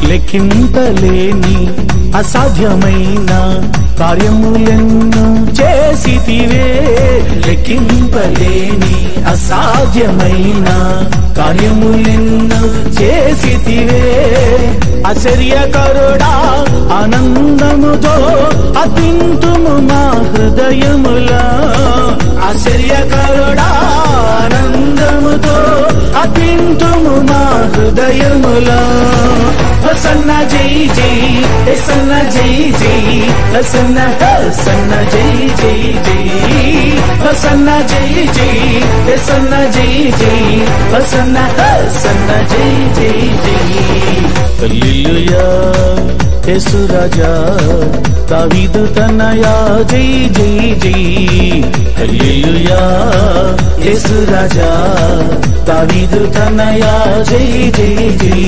లెక్కింపలేని అసాధ్యమైన కార్యములెన్నో చేసితివే. లెక్కింపలేని అసాధ్యమైన కార్యములెన్నో చేసితివే. ఆశ్చర్యకరుడా ఆనందముతో అతింతుము మా హృదయములా. ఆశ్చర్యకరుడా ఆనందముతో అతింతుము మా హృదయములా. హసన్న జై జై హసన్న జై జై హసన్న హసన్న జై జై జై హసన్న జై జై హసన్న జై జై హసన్న హసన్న జై జై జై. హల్లెలూయా యేసు రాజా దావీదు తనయా జై జై జై. హల్లెలూయా యేసు రాజా దావీదు తనయా జై జై జై.